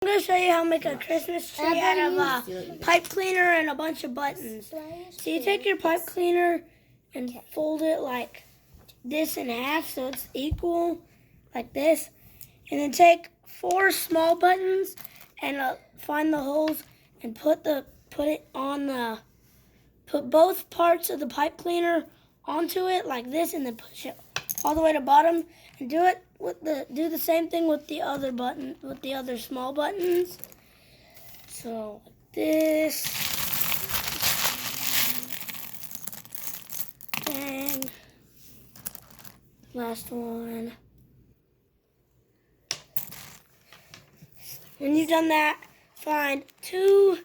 I'm going to show you how to make a Christmas tree out of a pipe cleaner and a bunch of buttons. So you take your pipe cleaner and fold it like this in half so it's equal, like this. And then take 4 small buttons and find the holes and put both parts of the pipe cleaner onto it like this, and then push it all the way to bottom. And do the same thing with the other small buttons. So like this. And last one. When you've done that, find 2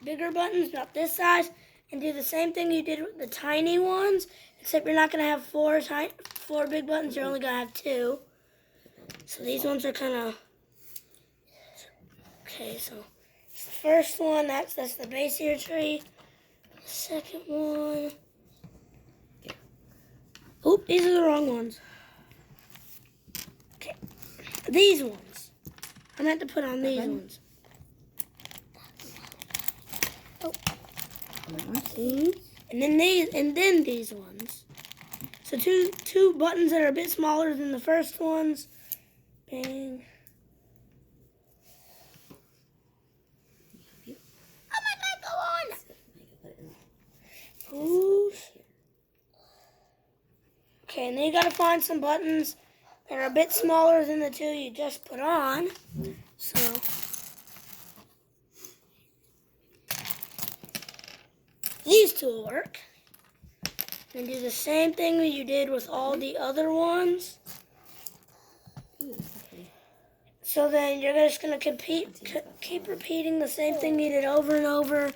bigger buttons about this size and do the same thing you did with the tiny ones, except you're not going to have 4 big buttons, you're only going to have 2. So these ones are kind of... Okay, so it's the first one, that's the base of your tree. The second one... Oop, these are the wrong ones. Okay, these ones. I meant to put on these ones. Oh. And then these ones. So two buttons that are a bit smaller than the first ones. Bang. Oh my God, go on! Ooh. Okay, and then you gotta find some buttons that are a bit smaller than the 2 you just put on. So these 2 will work. And do the same thing that you did with all the other ones. So then you're just gonna keep repeating the same thing you did over and over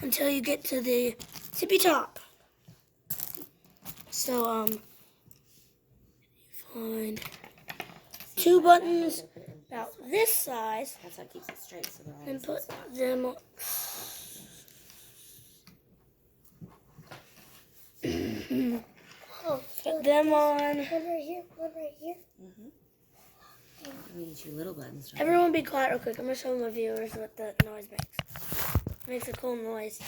until you get to the tippy top. So find 2 buttons about this size. That's how it keeps it straight. So and put them on. Put them on. One right here, one right here. We need 2 little buttons. Right? Everyone be quiet real quick. I'm going to show my viewers what the noise makes. It makes a cool noise.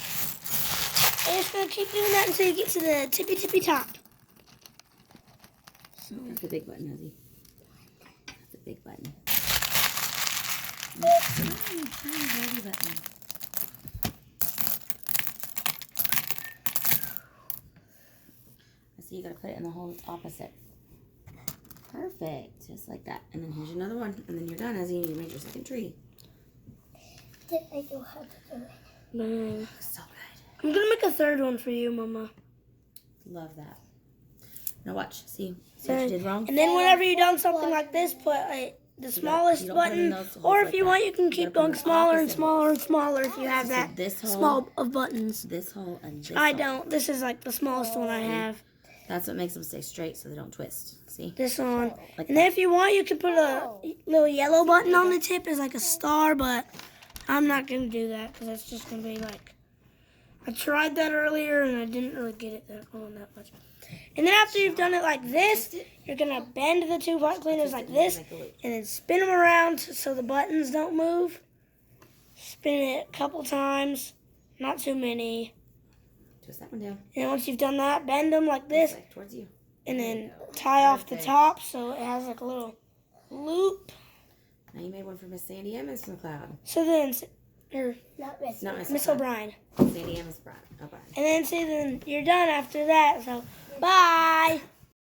And you're just going to keep doing that until you get to the tippy top. So that's the big button, Ozzy. That's a big button. Tiny button. So you got to put it in the hole that's opposite. Perfect, just like that. And then here's another one, and then you're done, Ozzy. You made your second tree. I know how to do it. No. So good. I'm gonna make a 3rd one for you, Mama. Love that. Now watch. See what you did wrong? And then whenever you've done something like this, put the smallest button. Or if you want, you can keep going smaller and smaller and smaller if you have that small of buttons. This hole and this I don't. This is like the smallest one I have. That's what makes them stay straight so they don't twist. See? This one. Like and then if you want, you can put a little yellow button on the tip as like a star, but I'm not going to do that because that's just going to be like... I tried that earlier and I didn't really get it on that much. And then after you've done it like this, you're going to bend the 2 pipe cleaners like this and then spin them around so the buttons don't move. Spin it a couple times, not too many. Twist that one down. And once you've done that, bend them like this. Like towards you. And then tie off the top so it has like a little loop. Now you made one for Miss Sandy and Miss McLeod. So then, not Miss O'Brien. Sandy and Miss O'Brien. And then see, then you're done after that. So, bye.